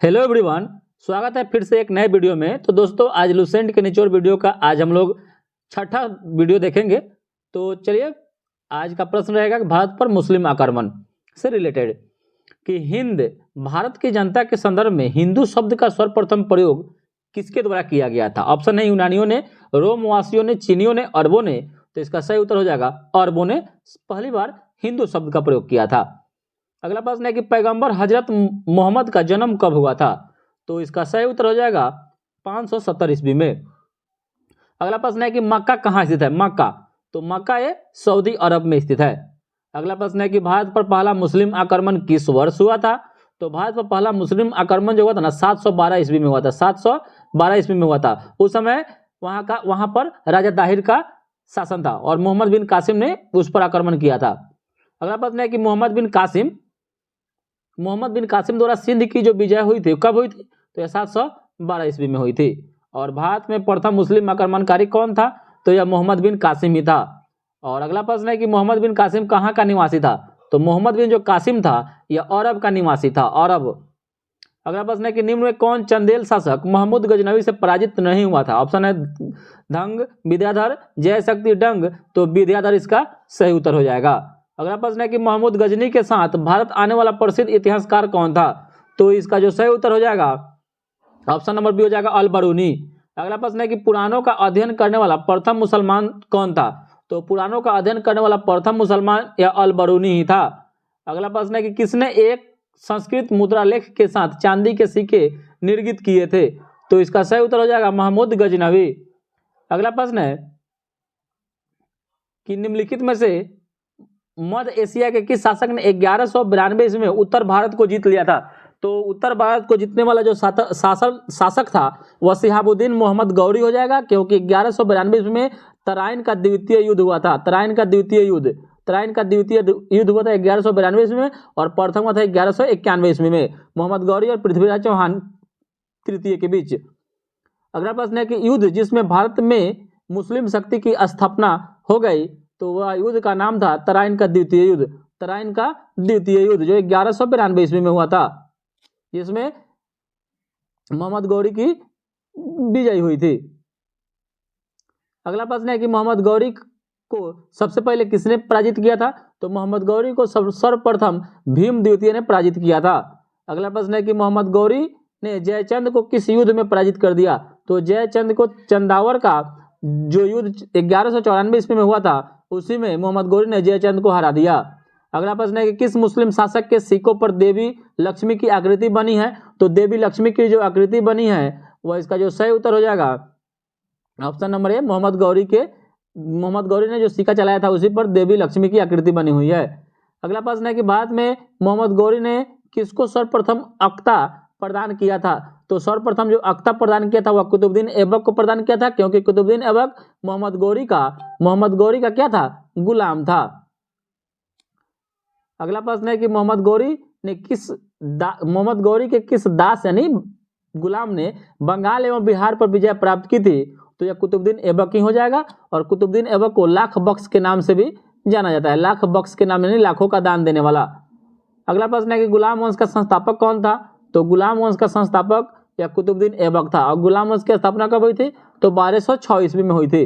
Hello everyone, स्वागत है फिर से एक नए वीडियो में। तो दोस्तों, आज लुसेंट के निचोड़ वीडियो का आज हम लोग छठा वीडियो देखेंगे। तो चलिए, आज का प्रश्न रहेगा कि भारत पर मुस्लिम आक्रमण से रिलेटेड कि हिंद भारत की जनता के संदर्भ में हिंदू शब्द का सर्वप्रथम प्रयोग किसके द्वारा किया गया था। ऑप्शन है यूनानियों ने, रोमवासियों ने, चीनियों ने, अरबों ने। तो इसका सही उत्तर हो जाएगा अरबों ने पहली बार हिंदू शब्द का प्रयोग किया था। अगला प्रश्न है कि पैगंबर हजरत मोहम्मद का जन्म कब हुआ था। तो इसका सही उत्तर हो जाएगा 570 ईस्वी में। अगला प्रश्न है कि मक्का कहाँ स्थित है। मक्का, तो मक्का ये सऊदी अरब में स्थित है। अगला प्रश्न है कि भारत पर पहला मुस्लिम आक्रमण किस वर्ष हुआ था। तो भारत पर पहला मुस्लिम आक्रमण जो हुआ था ना 712 ईस्वी में हुआ था। 712 ईस्वी में हुआ था। उस समय वहां पर राजा ताहिर का शासन था और मोहम्मद बिन कासिम ने उस पर आक्रमण किया था। अगला प्रश्न है कि मोहम्मद बिन कासिम द्वारा सिंध की जो विजय हुई थी कब हुई थी। तो यह 712 ईस्वी में हुई थी। और भारत में प्रथम मुस्लिम आक्रमणकारी कौन था। तो यह मोहम्मद बिन कासिम ही था। और अगला प्रश्न है कि मोहम्मद बिन कासिम कहाँ का निवासी था। तो मोहम्मद बिन जो कासिम था यह अरब का निवासी था, अरब। अगला प्रश्न है कि निम्न में कौन चंदेल शासक महमूद गजनवी से पराजित नहीं हुआ था। ऑप्शन है धंग, विद्याधर, जय शक्ति, डंग। तो विद्याधर इसका सही उत्तर हो जाएगा। अगला प्रश्न है कि महमूद गजनी के साथ भारत आने वाला प्रसिद्ध इतिहासकार कौन था। तो इसका जो सही उत्तर हो जाएगा ऑप्शन नंबर बी हो जाएगा अल बरूनी। अगला प्रश्न है कि पुराणों का अध्ययन करने वाला प्रथम मुसलमान कौन था। तो पुराणों का अध्ययन करने वाला प्रथम मुसलमान या अल बरूनी ही था। अगला प्रश्न है कि किसने एक संस्कृत मुद्रा लेख के साथ चांदी के सिक्के निर्मित किए थे। तो इसका सही उत्तर हो जाएगा महमूद गजनवी। अगला प्रश्न है कि निम्नलिखित में से मध्य एशिया के किस शासक ने 1192 ईस्वी में उत्तर भारत को जीत लिया था। तो उत्तर भारत को जीतने वाला जो शासक था वह शिहाबुद्दीन मोहम्मद गौरी हो जाएगा, क्योंकि 1192 ईस्वी में तराइन का द्वितीय युद्ध हुआ था। तराइन का द्वितीय युद्ध हुआ था 1192 ईस्वी में और प्रथम हुआ था 1191 ईस्वी में मोहम्मद गौरी और पृथ्वीराज चौहान तृतीय के बीच। अगला प्रश्न है कि युद्ध जिसमें भारत में मुस्लिम शक्ति की स्थापना हो गई तो वह युद्ध का नाम था तराइन का द्वितीय युद्ध। तराइन का द्वितीय युद्ध जो 1192 ईस्वी में हुआ था, जिसमें मोहम्मद गौरी की विजय हुई थी। अगला प्रश्न है कि मोहम्मद गौरी को सबसे पहले किसने पराजित किया था। तो मोहम्मद गौरी को सर्वप्रथम भीम द्वितीय ने पराजित किया था। अगला प्रश्न है कि मोहम्मद गौरी ने जयचंद को किस युद्ध में पराजित कर दिया। तो जयचंद को चंदावर का जो युद्ध 1194 ईस्वी में हुआ था उसी में मोहम्मद गौरी ने जयचंद को हरा दिया। अगला प्रश्न है कि किस मुस्लिम शासक के सिक्कों पर देवी लक्ष्मी की आकृति बनी है। तो देवी लक्ष्मी की जो आकृति बनी है वह इसका जो सही उत्तर हो जाएगा option number A Mohammad Ghori ने जो सिक्का चलाया था उसी पर देवी लक्ष्मी की आकृति बनी हुई है। अगला प्रश्न है कि भारत में मोहम्मद गौरी ने किसको सर्वप्रथम अख्ता प्रदान किया था। तो सर्वप्रथम जो अख्ता प्रदान किया था वह कुतुबुद्दीन ऐबक को प्रदान किया था, क्योंकि कुतुबुद्दीन ऐबक मोहम्मद गौरी का क्या था, गुलाम था। अगला प्रश्न है कि मोहम्मद गौरी के किस दास यानी गुलाम ने बंगाल एवं बिहार पर विजय प्राप्त की थी। तो यह कुतुबुद्दीन ऐबक ही हो जाएगा। और कुतुबुद्दीन ऐबक को लाख बख्श के नाम से भी जाना जाता है, लाख बख्श के नाम यानी लाखों का दान देने वाला। अगला प्रश्न है कि गुलाम वंश का संस्थापक कौन था। तो गुलाम वंश का संस्थापक या कुतुबुद्दीन ऐबक था। और गुलाम वंश की स्थापना कब हुई थी। तो 1206 ईस्वी में हुई थी।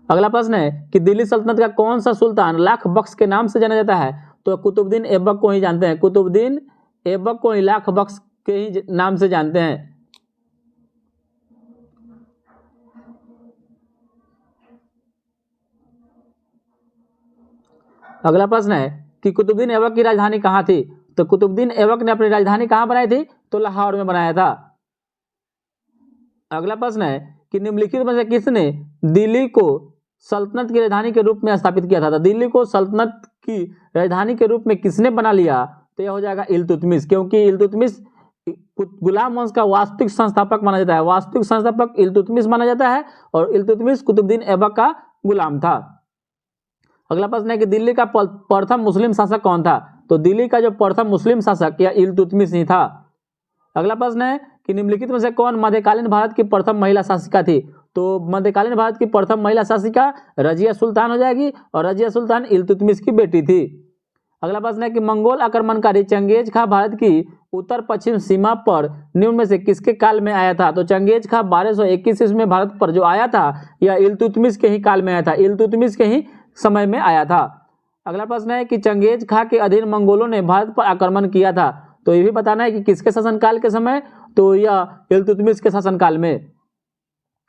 अगला प्रश्न है कि दिल्ली सल्तनत का कौन सा सुल्तान लाख बख्श के नाम से जाना जाता है। तो कुतुबुद्दीन ऐबक को ही जानते हैं, कुतुबुद्दीन ऐबक को ही लाख बख्श के ही नाम से जानते हैं। अगला प्रश्न है कि कुतुबुद्दीन ऐबक की राजधानी कहाँ थी। तो कुतुबुद्दीन ऐबक ने अपनी राजधानी कहाँ बनाई थी। तो लाहौर में बनाया था। अगला प्रश्न है कि निम्नलिखित में से किसने दिल्ली को सल्तनत की राजधानी के रूप में स्थापित किया था। तो दिल्ली को सल्तनत की राजधानी के रूप में किसने बना लिया। तो यह हो जाएगा इल्तुतमिश, क्योंकि इल्तुतमिश गुलाम वंश का वास्तविक संस्थापक माना जाता है। वास्तविक संस्थापक इल्तुतमिश माना जाता है और इल्तुतमिश कुतुबुद्दीन ऐबक का गुलाम था। अगला प्रश्न है कि दिल्ली का प्रथम मुस्लिम शासक कौन था। तो दिल्ली का जो प्रथम मुस्लिम शासक या इल्तुतमिश ही था। अगला प्रश्न है कि निम्नलिखित में से कौन मध्यकालीन भारत की प्रथम महिला शासिका थी। तो मध्यकालीन भारत की प्रथम महिला शासिका रजिया सुल्तान हो जाएगी और रजिया सुल्तान इल्तुतमिश की बेटी थी। अगला प्रश्न है कि मंगोल आक्रमणकारी चंगेज खां भारत की उत्तर पश्चिम सीमा पर निम्न में से किसके काल में आया था? तो चंगेज खां 1221 ईस्वी में भारत पर जो आया था यह इल्तुतमिश के ही काल में आया था, इल्तुतमिश के ही समय में आया था। अगला प्रश्न है कि चंगेज खां के अधीन मंगोलों ने भारत पर आक्रमण किया था, तो ये भी बताना है कि किसके शासनकाल के समय, तो यह इल्तुतमिश के शासनकाल में।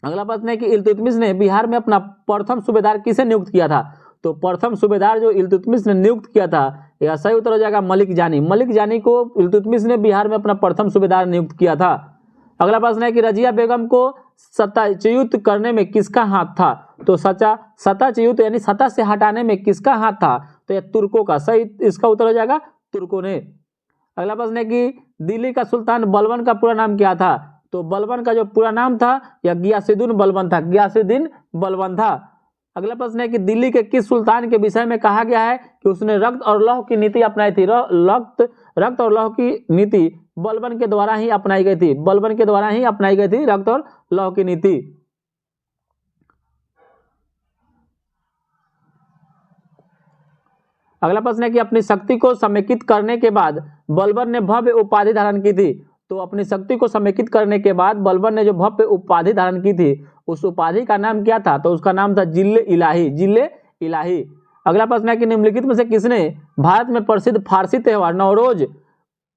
अगला प्रश्न है कि इल्तुतमिश ने बिहार में अपना प्रथम सूबेदार किसे नियुक्त किया था? तो प्रथम सूबेदार जो इल्तुतमिश ने नियुक्त किया था, यह सही उत्तर हो जाएगा मलिक जानी। मलिक जानी को इल्तुतमिश ने बिहार में अपना प्रथम सूबेदार नियुक्त किया था। अगला प्रश्न है कि रजिया बेगम को सत्ताच्युत करने में किसका हाथ था? तो सत्ताच्युत यानी सत्ता से हटाने में किसका हाथ था? तो यह तुर्कों का, सही इसका उत्तर हो जाएगा तुर्कों ने। अगला प्रश्न है कि दिल्ली का सुल्तान बलबन का पूरा नाम क्या था? तो बलबन का जो पूरा नाम था यह गियासुद्दीन बलबन था, गियासुद्दीन बलबन था। अगला प्रश्न है कि दिल्ली के किस सुल्तान के विषय में कहा गया है कि उसने रक्त और लौह की नीति अपनाई थी? रक्त और लौह की नीति बलबन के द्वारा ही अपनाई गई थी, बलबन के द्वारा ही अपनाई गई थी रक्त और लौह की नीति। अगला प्रश्न है कि अपनी शक्ति को समेकित करने के बाद बलबन ने भव्य उपाधि धारण की थी। तो अपनी शक्ति को समेकित करने के बाद बलबन ने जो भव्य उपाधि धारण की थी उस उपाधि का नाम क्या था? तो उसका नाम था जिल्ले इलाही, जिल्ले इलाही। अगला प्रश्न है कि निम्नलिखित में से किसने भारत में प्रसिद्ध फारसी त्योहार नवरोज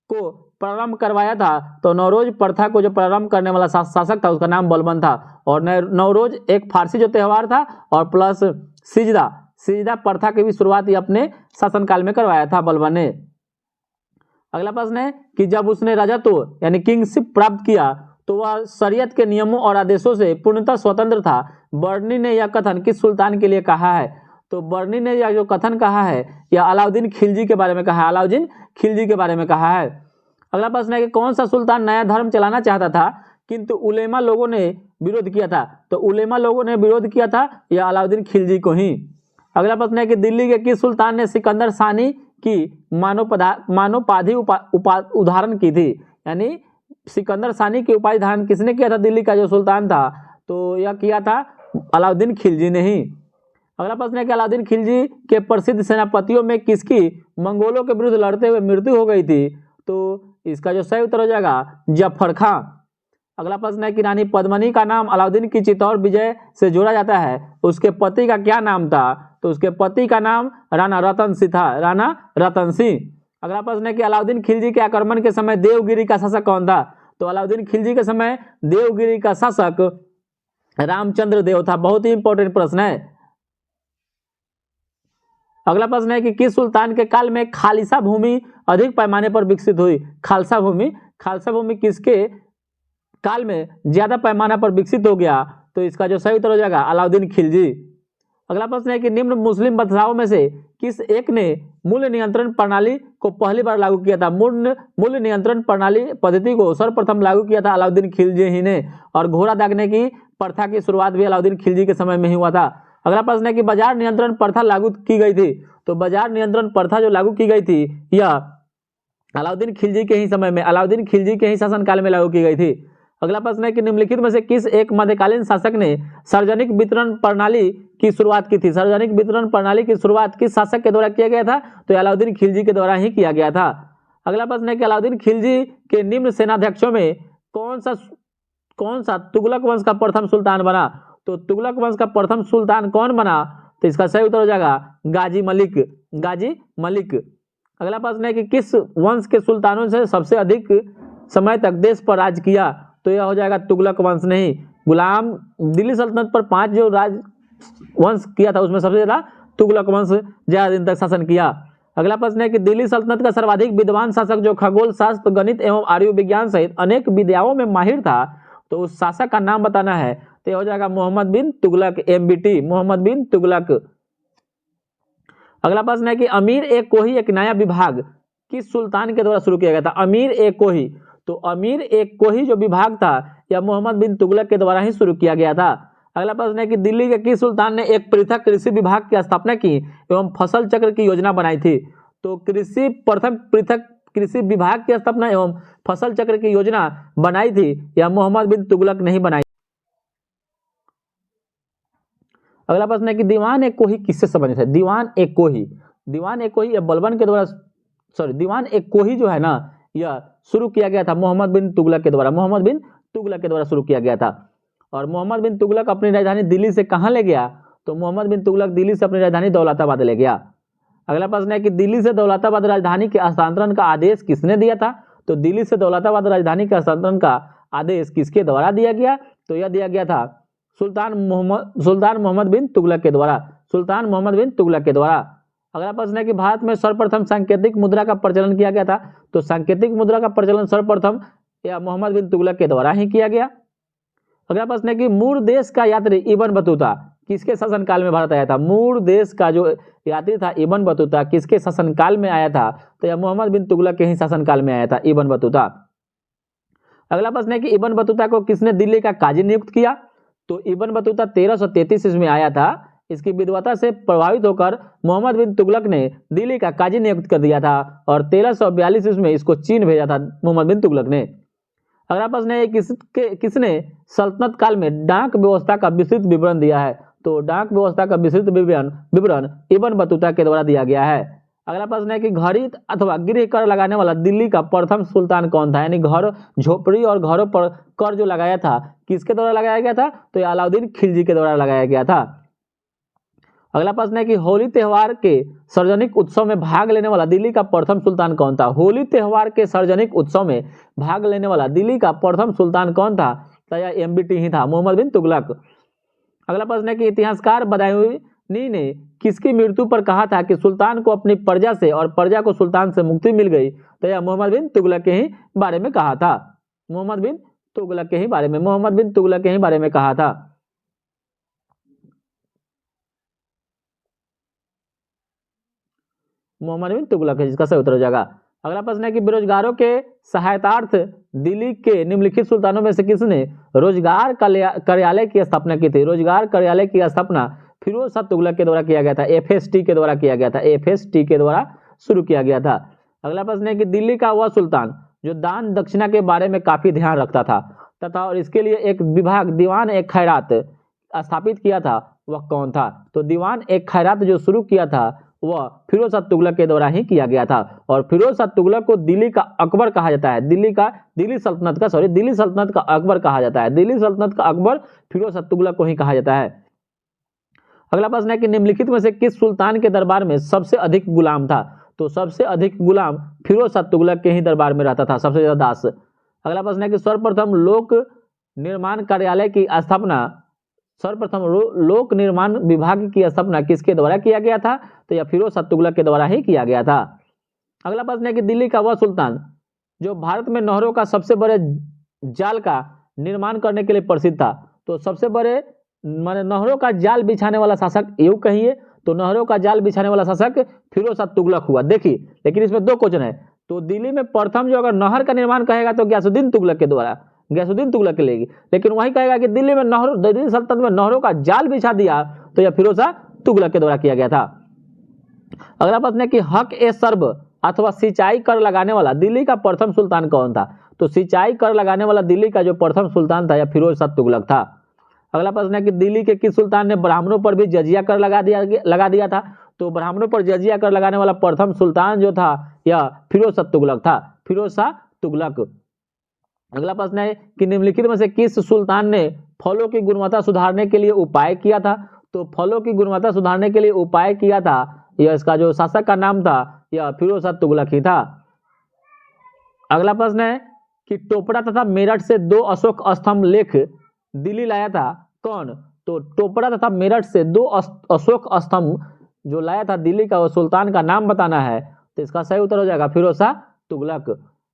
को प्रारंभ करवाया था? तो नवरोज प्रथा को जो प्रारंभ करने वाला शासक था उसका नाम बलबन था, और नवरोज एक फारसी जो त्योहार था और प्लस सिजदा प्रथा की भी शुरुआत ही अपने शासनकाल में करवाया था बलबन ने। अगला प्रश्न है कि जब उसने राजत्व यानी किंगशिप प्राप्त किया तो वह शरीयत के नियमों और आदेशों से पूर्णतः स्वतंत्र था। बर्नी ने यह कथन किस सुल्तान के लिए कहा है? तो बर्नी ने यह जो कथन कहा है यह अलाउद्दीन खिलजी के बारे में कहा है, अलाउद्दीन खिलजी के बारे में कहा है। अगला प्रश्न है कि कौन सा सुल्तान नया धर्म चलाना चाहता था किंतु उलेमा लोगों ने विरोध किया था? तो उलेमा लोगों ने विरोध किया था यह अलाउद्दीन खिलजी को ही। अगला प्रश्न है कि दिल्ली के किस सुल्तान ने सिकंदर सानी की मानोपाधि उदाहरण की थी? यानी सिकंदर सानी की उपाधि धारण किसने किया था दिल्ली का जो सुल्तान था? तो यह किया था अलाउद्दीन खिलजी ने ही। अगला प्रश्न है कि अलाउद्दीन खिलजी के प्रसिद्ध सेनापतियों में किसकी मंगोलों के विरुद्ध लड़ते हुए मृत्यु हो गई थी? तो इसका जो सही उत्तर हो जाएगा जफर खां। अगला प्रश्न है कि रानी पद्मिनी का नाम अलाउद्दीन की चित्तौड़ विजय से जोड़ा जाता है, उसके पति का क्या नाम था? तो उसके पति का नाम राणा रतन सिंह था, राणा रतन सिंह। अगला प्रश्न है कि अलाउद्दीन खिलजी के आक्रमण के समय देवगिरी का शासक कौन था? तो अलाउद्दीन खिलजी के समय देवगिरी का शासक रामचंद्र देव था। बहुत ही इंपॉर्टेंट प्रश्न है। अगला प्रश्न है कि किस सुल्तान के काल में खालसा भूमि अधिक पैमाने पर विकसित हुई? खालसा भूमि किसके काल में ज्यादा पैमाना पर विकसित हो गया? तो इसका जो सही उत्तर हो जाएगा अलाउद्दीन खिलजी। अगला प्रश्न है कि निम्न मुस्लिम बादशाहों में से किस एक ने मूल्य नियंत्रण प्रणाली को पहली बार लागू किया था? मूल्य नियंत्रण प्रणाली पद्धति को सर्वप्रथम लागू किया था अलाउद्दीन खिलजी ही ने, और घोड़ा दागने की प्रथा की शुरुआत भी अलाउद्दीन खिलजी के समय में ही हुआ था। अगला प्रश्न है कि बाजार नियंत्रण प्रथा लागू की गई थी। तो बाजार नियंत्रण प्रथा जो लागू की गई थी यह अलाउद्दीन खिलजी के ही समय में, अलाउद्दीन खिलजी के ही शासनकाल में लागू की गई थी। अगला प्रश्न है कि निम्नलिखित में से किस एक मध्यकालीन शासक ने सार्वजनिक वितरण प्रणाली की शुरुआत की थी? सार्वजनिक वितरण प्रणाली की शुरुआत किस शासक के द्वारा किया गया था? तो अलाउद्दीन खिलजी के द्वारा ही किया गया था। अगला प्रश्न है कि अलाउद्दीन खिलजी के निम्न सेनाध्यक्षों में कौन सा तुगलक वंश का प्रथम सुल्तान बना? तो तुगलक वंश का प्रथम सुल्तान कौन बना? तो इसका सही उत्तर हो जाएगा गाजी मलिक। अगला प्रश्न है कि किस वंश के सुल्तानों से सबसे अधिक समय तक देश पर राज किया? तो यह हो जाएगा तुगलक वंश नहीं, गुलाम दिल्ली सल्तनत पर 5 जो राज वंश किया था उसमें सबसे ज्यादा तुगलक वंश ज्यादा दिन तक शासन किया। अगला प्रश्न है कि दिल्ली सल्तनत का सर्वाधिक विद्वान शासक जो खगोल शास्त्र, गणित एवं आयु विज्ञान सहित अनेक विद्याओं में माहिर था, तो उस शासक का नाम बताना है। तो यह हो जाएगा मोहम्मद बिन तुगलक, MBT, मोहम्मद बिन तुगलक। अगला प्रश्न है कि अमीर ए कोही एक नया विभाग किस सुल्तान के द्वारा शुरू किया गया था? अमीर ए कोही, तो अमीर ए कोही जो विभाग था यह मोहम्मद बिन तुगलक के द्वारा ही शुरू किया गया था। अगला प्रश्न है कि दिल्ली के किस सुल्तान ने एक पृथक कृषि विभाग की स्थापना की एवं फसल चक्र की योजना बनाई थी? तो प्रथम पृथक कृषि विभाग की स्थापना एवं फसल चक्र की योजना बनाई थी यह मोहम्मद बिन तुगलक नहीं बनाई। अगला प्रश्न है कि दीवान ए कोही किससे संबंधित है? दीवान ए कोही या बलबन के द्वारा दीवान ए कोही जो है ना यह शुरू किया गया था मोहम्मद बिन तुगलक के द्वारा, मोहम्मद बिन तुगलक के द्वारा शुरू किया गया था। और मोहम्मद बिन तुगलक अपनी राजधानी दिल्ली से कहाँ ले गया? तो मोहम्मद बिन तुगलक दिल्ली से अपनी राजधानी दौलताबाद ले गया। अगला प्रश्न है कि दिल्ली से दौलताबाद राजधानी के हस्तांतरण का आदेश किसने दिया था? तो दिल्ली से दौलताबाद राजधानी के हस्तांतरण का आदेश किसके द्वारा दिया गया? तो यह दिया गया था सुल्तान मोहम्मद बिन तुगलक के द्वारा, सुल्तान मोहम्मद बिन तुगलक के द्वारा। अगला प्रश्न है कि भारत में सर्वप्रथम सांकेतिक मुद्रा का प्रचलन किया गया था। तो सांकेतिक मुद्रा का प्रचलन सर्वप्रथम या मोहम्मद बिन तुगलक के द्वारा ही किया गया। अगला प्रश्न है कि मूर देश का यात्री इब्न बतूता किसके शासनकाल में भारत आया था? मूर देश का जो यात्री था इब्न बतूता किसके शासनकाल में आया था? तो यह मोहम्मद बिन तुगलक के ही शासनकाल में आया था इब्न बतूता। अगला प्रश्न है कि इब्न बतूता को किसने दिल्ली का काजी नियुक्त किया? तो इब्न बतूता 1333 ईस्वी में आया था। इसकी विद्वता से प्रभावित होकर मोहम्मद बिन तुगलक ने दिल्ली का काजी नियुक्त कर दिया था और 1342 ईस्वी में इसको चीन भेजा था मोहम्मद बिन तुगलक ने। अगला प्रश्न है किसने सल्तनत काल में डाक व्यवस्था का विस्तृत विवरण दिया है? तो डाक व्यवस्था का विस्तृत विवरण इब्न बतूता के द्वारा दिया गया है। अगला प्रश्न है कि घड़ी अथवा गृह कर लगाने वाला दिल्ली का प्रथम सुल्तान कौन था? यानी घर, झोपड़ी और घरों पर कर जो लगाया था किसके द्वारा लगाया गया था? तो यह अलाउद्दीन खिलजी के द्वारा लगाया गया था। अगला प्रश्न है कि होली त्योहार के सार्वजनिक उत्सव में भाग लेने वाला दिल्ली का प्रथम सुल्तान कौन था? होली त्योहार के सार्वजनिक उत्सव में भाग लेने वाला दिल्ली का प्रथम सुल्तान कौन था? तो यह MBT ही था, मोहम्मद बिन तुगलक। अगला प्रश्न है कि इतिहासकार बदायूनी ने किसकी मृत्यु पर कहा था कि सुल्तान को अपनी प्रजा से और प्रजा को सुल्तान से मुक्ति मिल गई? तो यह मोहम्मद बिन तुगलक के ही बारे में कहा था, मोहम्मद बिन तुगलक के ही बारे में, मोहम्मद बिन तुगलक के ही बारे में कहा था। मोहम्मद बिन तुगलक है जिसका सही उत्तर हो जाएगा। अगला प्रश्न है कि बेरोजगारों के सहायतार्थ दिल्ली के निम्नलिखित सुल्तानों में से किसने रोजगार कार्यालय की स्थापना की थी? रोजगार कार्यालय की स्थापना फिरोज शाह तुगलक के द्वारा किया गया था, FST के द्वारा किया गया था, FST के द्वारा शुरू किया गया था। अगला प्रश्न है कि दिल्ली का वह सुल्तान जो दान दक्षिणा के बारे में काफी ध्यान रखता था तथा और इसके लिए एक विभाग दीवान एक खैरात स्थापित किया था, वह कौन था? तो दीवान एक खैरात जो शुरू किया था वह फिरोज शाह तुगलक के द्वारा ही किया गया था। और फिरोज शाह तुगलक को दिल्ली का अकबर कहा जाता है, दिल्ली सल्तनत का अकबर कहा जाता है, दिल्ली सल्तनत का अकबर फिरोज शाह तुगलक को ही कहा जाता है। अगला प्रश्न है कि निम्नलिखित में से किस सुल्तान के दरबार में सबसे अधिक गुलाम था? तो सबसे अधिक गुलाम फिरोज शाह तुगलक के ही दरबार में रहता था, सबसे ज्यादा दास। अगला प्रश्न है कि सर्वप्रथम लोक निर्माण कार्यालय की स्थापना, सर्वप्रथम लोक निर्माण विभाग की स्थापना किसके द्वारा किया गया था? तो यह फिरोज शाह तुगलक के द्वारा ही किया गया था। अगला प्रश्न है कि दिल्ली का वह सुल्तान जो भारत में नहरों का सबसे बड़े जाल का निर्माण करने के लिए प्रसिद्ध था। तो सबसे बड़े माने नहरों का जाल बिछाने वाला शासक यूं कहिए तो नहरों का जाल बिछाने वाला शासक फिरोज शाह तुगलक हुआ। देखिए लेकिन इसमें दो क्वेश्चन है। तो दिल्ली में प्रथम जो अगर नहर का निर्माण कहेगा तो गयासुद्दीन तुगलक के द्वारा, गयासुद्दीन तुगलक के लेगी, लेकिन वही कहेगा कि दिल्ली सल्तनत में नहरों का जाल बिछा दिया तो यह फिरोज शाह तुगलक के द्वारा किया गया था। अगला प्रश्न है कि हक ए सर्ब अथवा सिंचाई कर लगाने वाला दिल्ली का प्रथम सुल्तान कौन था? तो सिंचाई कर लगाने वाला दिल्ली का जो प्रथम सुल्तान था यह फिरोज शाह तुगलक था। अगला प्रश्न है कि दिल्ली के किस सुल्तान ने ब्राह्मणों पर भी जजिया कर लगा दिया था? तो ब्राह्मणों पर जजिया कर लगाने वाला प्रथम सुल्तान जो था यह फिरोज शाह तुगलक था, फिरोज शाह तुगलक। अगला प्रश्न है कि निम्नलिखित में से किस सुल्तान ने फलों की गुणवत्ता सुधारने के लिए उपाय किया था? तो फलों की गुणवत्ता सुधारने के लिए उपाय किया था, यह इसका जो शासक का नाम था यह फिरोज शाह तुगलक ही था। अगला प्रश्न है कि टोपरा तथा मेरठ से 2 अशोक स्तंभ लेख दिल्ली लाया था कौन? तो टोपरा तथा मेरठ से 2 अशोक स्तंभ जो लाया था दिल्ली का, वो सुल्तान का नाम बताना है। तो इसका सही उत्तर हो जाएगा फिरोज शाह तुगलक।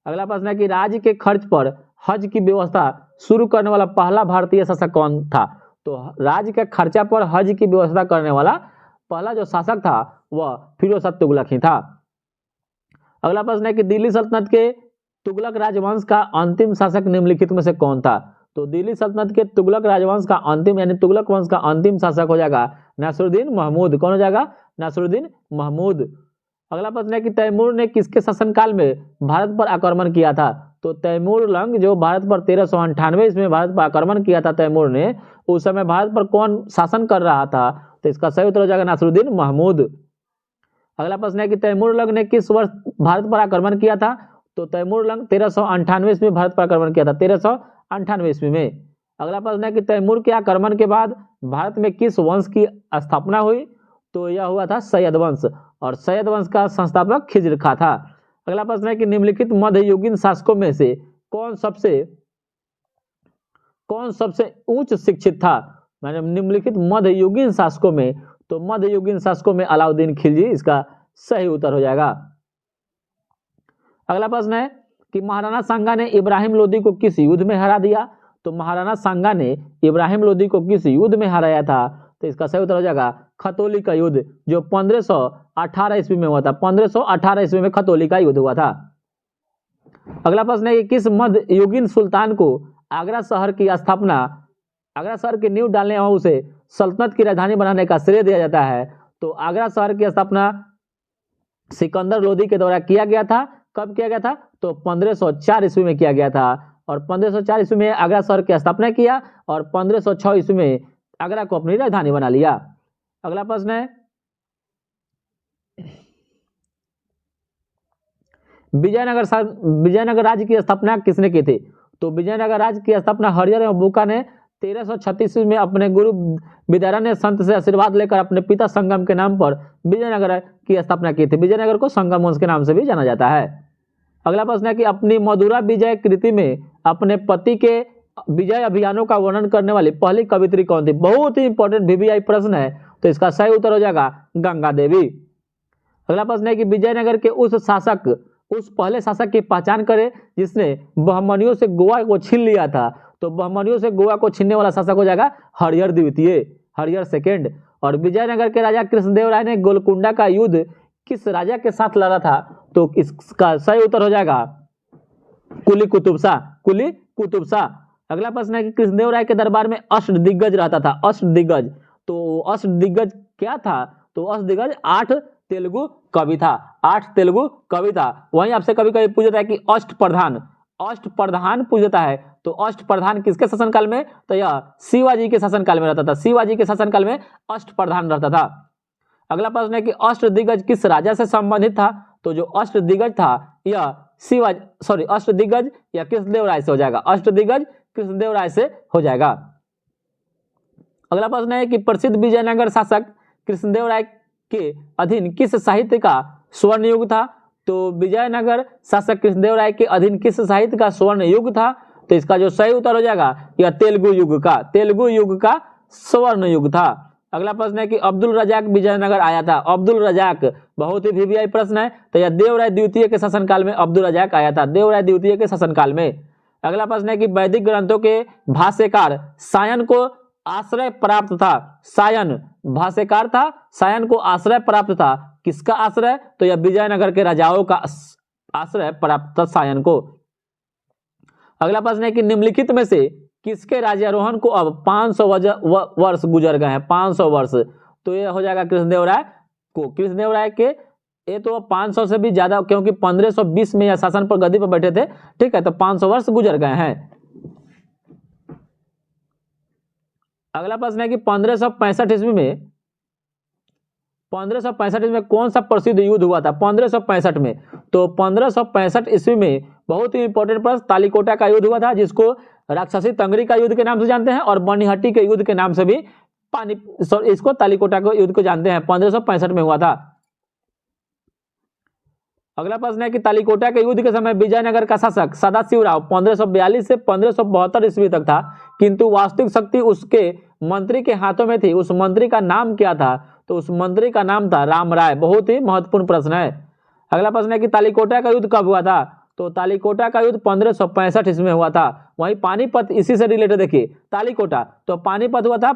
अगला प्रश्न है कि राज्य के खर्च पर हज की व्यवस्था शुरू करने वाला पहला भारतीय शासक कौन था? तो राज्य के खर्चा पर हज की व्यवस्था करने वाला पहला जो शासक था वह फिरोज शाह तुगलक ही था। अगला प्रश्न है कि दिल्ली सल्तनत के तुगलक राजवंश का अंतिम शासक निम्नलिखित में से कौन था? तो दिल्ली सल्तनत के तुगलक राजवंश का अंतिम यानी तुगलक वंश का अंतिम शासक हो जाएगा नासिरुद्दीन महमूद। कौन हो जाएगा? नासिरुद्दीन महमूद। अगला प्रश्न है कि तैमूर ने किसके शासनकाल में भारत पर आक्रमण किया था? तो तैमूर लंग जो भारत पर 1398 ईस्वी भारत पर आक्रमण किया था तैमूर ने, उस समय भारत पर कौन शासन कर रहा था? तो इसका सही उत्तर हो जाएगा नासिरुद्दीन महमूद। अगला प्रश्न है कि तैमूर लंग ने किस वर्ष भारत पर आक्रमण किया था? तो तैमूर लंग 1398 ईस्वी में भारत पर आक्रमण किया था, 1398 ईस्वी में। अगला प्रश्न है कि तैमूर के आक्रमण के बाद भारत में किस वंश की स्थापना हुई? तो यह हुआ था सैयद वंश, और सैयद वंश का संस्थापक खिज्र खां था। अगला प्रश्न है कि निम्नलिखित मध्ययुगीन शासकों में से कौन सबसे उच्च शिक्षित था? मैंने निम्नलिखित मध्ययुगीन शासकों में, तो मध्ययुगीन शासकों में अलाउद्दीन खिलजी इसका सही उत्तर हो जाएगा। अगला प्रश्न है कि महाराणा सांगा ने इब्राहिम लोदी को किस युद्ध में हरा दिया? तो महाराणा सांगा ने इब्राहिम लोदी को किस युद्ध में हराया था? तो इसका सही उत्तर हो जाएगा खतौली का युद्ध, जो 1518 ईस्वी में हुआ था। 1518 ईस्वी में खतौली का युद्ध हुआ था। अगला प्रश्न है कि किस मध्ययुगीन सुल्तान को आगरा शहर की नींव डालने और उसे सल्तनत की राजधानी बनाने का श्रेय दिया जाता है? तो आगरा शहर की स्थापना सिकंदर लोदी के द्वारा किया गया था। कब किया गया था? तो 1504 ईस्वी में किया गया था, और 1504 ईस्वी में आगरा शहर की स्थापना किया, और 1506 ईस्वी में आगरा को अपनी राजधानी बना लिया। अगला प्रश्न है विजयनगर राज्य की स्थापना किसने की थी? तो विजयनगर राज्य की स्थापना हरिहर एवं बुका ने 1336 में अपने गुरु विद्यारण्य संत से आशीर्वाद लेकर अपने पिता संगम के नाम पर विजयनगर की स्थापना की थी। विजयनगर को संगम वंश के नाम से भी जाना जाता है। अगला प्रश्न है कि अपनी मधुरा विजय कृति में अपने पति के विजय अभियानों का वर्णन करने वाली पहली कवित्री कौन थी? बहुत ही इंपॉर्टेंट VVI प्रश्न है, तो इसका सही उत्तर हो जाएगा गंगा देवी। अगला प्रश्न है कि विजयनगर के उस पहले शासक की पहचान करें जिसने बहमनियों से गोवा को छीन लिया था। तो बहमनियों से गोवा को छीनने वाला शासक हो जाएगा हरिहर द्वितीय, हरिहर सेकेंड। और विजयनगर के राजा कृष्णदेव राय ने गोलकुंडा का युद्ध किस राजा के साथ लड़ा था? तो इसका सही उत्तर हो जाएगा कुली कुतुब शाह। अगला प्रश्न है कि कृष्णदेव राय के दरबार में अष्टदिग्गज रहता था। अष्टदिग्गज, तो अष्टदिग्गज क्या था? तो अष्टदिग्गज 8 तेलुगु कवि था, 8 तेलुगु कवि था। वहीं आपसे कभी कभी पूछता है कि अष्टप्रधान पूछता है, तो अष्टप्रधान किसके शासनकाल में? तो यह शिवाजी के शासनकाल में रहता था। शिवाजी के शासनकाल में अष्टप्रधान रहता था। अगला प्रश्न है कि अष्टदिग्गज किस राजा से संबंधित था? तो जो अष्टदिग्गज था यह अष्टदिग्गज या कृष्णदेव राय से हो जाएगा। अष्टदिग्गज कृष्णदेव राय से हो जाएगा। अगला प्रश्न है कि प्रसिद्ध विजयनगर शासक कृष्णदेव राय के अधीन किस साहित्य का स्वर्ण युग था? तो विजयनगर शासक कृष्णदेव राय के अधीन किस साहित्य का स्वर्ण युग था? तो इसका जो सही उत्तर हो जाएगा यह तेलुगु युग का स्वर्ण युग था। अगला प्रश्न है कि अब्दुल रजाक विजयनगर आया था। अब्दुल रजाक बहुत ही VVI प्रश्न है, तो यह देवराय द्वितीय के शासनकाल में अब्दुल रजाक आया था, देवराय द्वितीय के शासनकाल में। अगला प्रश्न है कि वैदिक ग्रंथों के भाष्यकार सायन को आश्रय प्राप्त था। सायन भाष्यकार था, सायन को आश्रय प्राप्त था। किसका आश्रय? तो यह विजयनगर के राजाओं का आश्रय प्राप्त था सायन को। अगला प्रश्न है कि निम्नलिखित में से किसके राज्यारोहण को अब 500 वर्ष गुजर गए हैं? 500 वर्ष, तो यह हो जाएगा कृष्णदेव राय को। कृष्णदेव राय के ये तो 500 से भी ज्यादा, क्योंकि 1520 में यह शासन पर गद्दी पर बैठे थे, ठीक है, तो 500 वर्ष गुजर गए हैं। अगला प्रश्न है कि 1565 ईस्वी में कौन सा प्रसिद्ध युद्ध हुआ था? 1565 में, तो 1565 ईस्वी में बहुत ही इंपॉर्टेंट प्रश्न, तालीकोटा का युद्ध हुआ था, जिसको राक्षसी तंगरी का युद्ध के नाम से जानते हैं, और बनिहट्टी के युद्ध के नाम से भी इसको तालीकोटा के युद्ध को जानते हैं। 1565 में हुआ था। अगला प्रश्न है कि तालीकोटा के युद्ध के समय विजयनगर का शासक सदाशिवराव 1542 से 1572 ईस्वी तक था, किंतु वास्तविक शक्ति उसके मंत्री के हाथों में थी। उस मंत्री का नाम क्या था? तो उस मंत्री का नाम था राम राय। बहुत ही महत्वपूर्ण प्रश्न है। अगला प्रश्न है कि तालीकोटा का युद्ध कब हुआ था? तो तालीकोटा का युद्ध 1565 ईस्वी में हुआ था। वहीं पानीपत इसी से रिलेटेड देखिए, तालीकोटा तो पानीपत हुआ था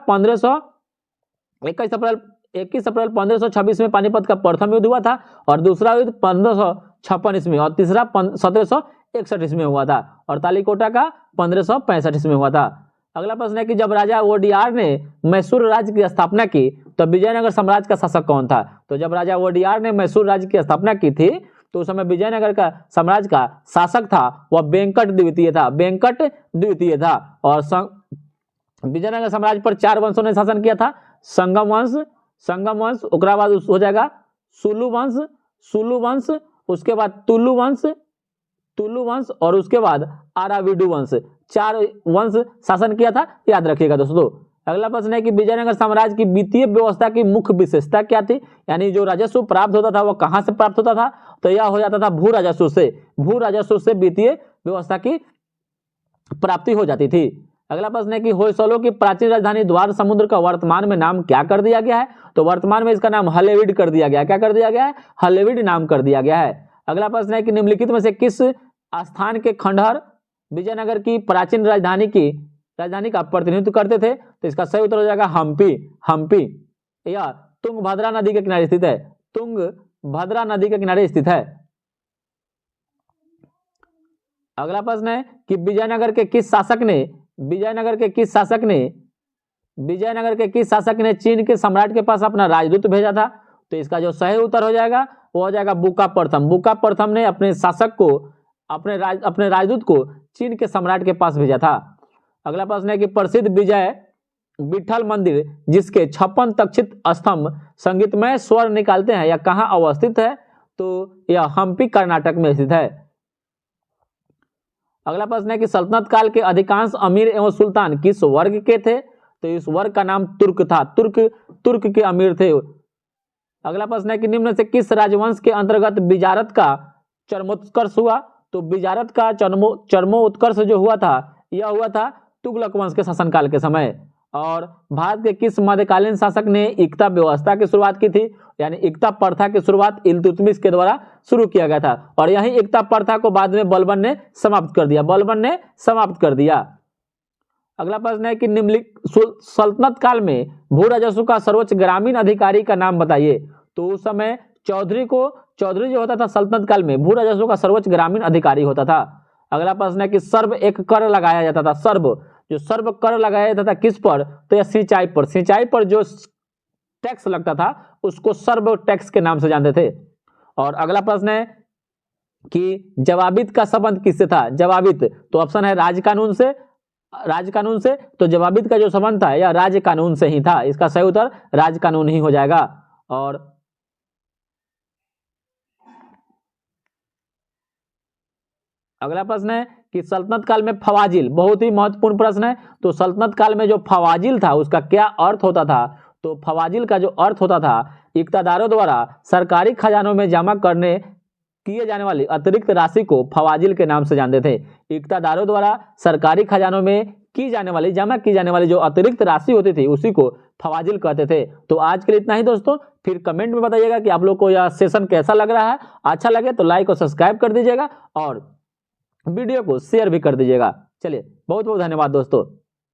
21 अप्रैल 1526 में पानीपत का प्रथम युद्ध हुआ था, और दूसरा युद्ध 1556 ईस्वी और तीसरा 1761 ईस्वी में हुआ था, और तालीकोटा का 1565 ईस्वी में हुआ था। अगला प्रश्न है कि जब राजा वोडियार ने मैसूर राज्य की स्थापना की तो विजयनगर साम्राज्य का शासक कौन था? तो जब राजा वोडियार ने मैसूर राज्य की स्थापना की थी तो उस समय विजयनगर का साम्राज्य का शासक था वह वेंकट द्वितीय था। और विजयनगर साम्राज्य पर 4 वंशों ने शासन किया था। संगम वंश, उसके बाद हो जाएगा सुलु वंश, उसके बाद तुलु वंश, तुलु वंश और उसके बाद आराविडु वंश, 4 वंश शासन किया था, याद रखिएगा दोस्तों। अगला प्रश्न है कि विजयनगर साम्राज्य की वित्तीय व्यवस्था की मुख्य विशेषता क्या थी, यानी जो राजस्व प्राप्त होता था वो कहां से प्राप्त होता था, तो यह हो जाता था भू राजस्व से। भू राजस्व से वित्तीय व्यवस्था की प्राप्ति हो जाती थी। अगला प्रश्न है कि होयसलों की प्राचीन राजधानी द्वार समुद्र का वर्तमान में नाम क्या कर दिया गया है, तो वर्तमान में इसका नाम हलेविड कर दिया गया। क्या कर दिया गया है, हलेविड नाम कर दिया गया है। अगला प्रश्न है कि निम्नलिखित में से किस स्थान के खंडहर विजयनगर की प्राचीन राजधानी का प्रतिनिधित्व करते थे, तो इसका सही उत्तर हो जाएगा हम्पी। हम्पी यह तुंगभद्रा नदी के किनारे स्थित है, तुंगभद्रा नदी के किनारे स्थित है। अगला प्रश्न है कि विजयनगर के किस शासक ने चीन के सम्राट के पास अपना राजदूत भेजा था, तो इसका जो सही उत्तर हो जाएगा वो हो जाएगा बुका प्रथम। बुका प्रथम ने अपने शासक को अपने राजदूत को चीन के सम्राट के पास भेजा था। अगला प्रश्न है कि प्रसिद्ध विजय विठल मंदिर जिसके 56 तक्षित स्तंभ संगीतमय स्वर निकालते हैं, यह कहाँ अवस्थित है, तो यह हम्पी कर्नाटक में स्थित है। अगला प्रश्न है कि सल्तनत काल के अधिकांश अमीर एवं सुल्तान किस वर्ग के थे, तो इस वर्ग का नाम तुर्क था। तुर्क के अमीर थे। अगला प्रश्न है कि निम्न से किस राजवंश के अंतर्गत बिजारत का चरमोत्कर्ष हुआ, तो बिजारत का चरमोत्कर्ष जो हुआ था यह हुआ था तुगलक वंश के शासनकाल के समय। और भारत के किस मध्यकालीन शासक ने इक्ता व्यवस्था की शुरुआत की थी, यानी इक्ता प्रथा की शुरुआत इल्तुतमिश के द्वारा शुरू किया गया था, और यही इक्ता प्रथा को बाद में बलबन ने समाप्त कर दिया। अगला प्रश्न है कि निम्नलिखित सल्तनत काल में भू राजस्व का सर्वोच्च ग्रामीण अधिकारी का नाम बताइए, तो उस समय चौधरी जो होता था सल्तनत काल में भू राजस्व का सर्वोच्च ग्रामीण अधिकारी होता था। अगला प्रश्न है कि सर्व एक कर लगाया जाता था, सर्व कर लगाया जाता था किस पर, तो यह सिंचाई पर जो टैक्स लगता था उसको सर्व टैक्स के नाम से जानते थे। और अगला प्रश्न है कि जवाबित का संबंध किससे था, जवाबित, तो ऑप्शन है राजकानून से, तो जवाबित का जो संबंध था यह राज्य कानून से ही था। इसका सही उत्तर राजकानून ही हो जाएगा। और अगला प्रश्न है कि सल्तनत काल में फवाजिल, बहुत ही महत्वपूर्ण प्रश्न है, तो सल्तनत काल में जो फवाजिल था उसका क्या अर्थ होता था, तो फवाजिल का जो अर्थ होता था इक्तादारों द्वारा सरकारी खजानों में जमा किए जाने वाली अतिरिक्त राशि को फवाजिल के नाम से जानते थे। इक्तादारों द्वारा सरकारी खजानों में जमा की जाने वाली जो अतिरिक्त राशि होती थी उसी को फवाजिल कहते थे। तो आज के लिए इतना ही दोस्तों, फिर कमेंट में बताइएगा कि आप लोग को यह सेशन कैसा लग रहा है। अच्छा लगे तो लाइक और सब्सक्राइब कर दीजिएगा और वीडियो को शेयर भी कर दीजिएगा। चलिए बहुत बहुत धन्यवाद दोस्तों।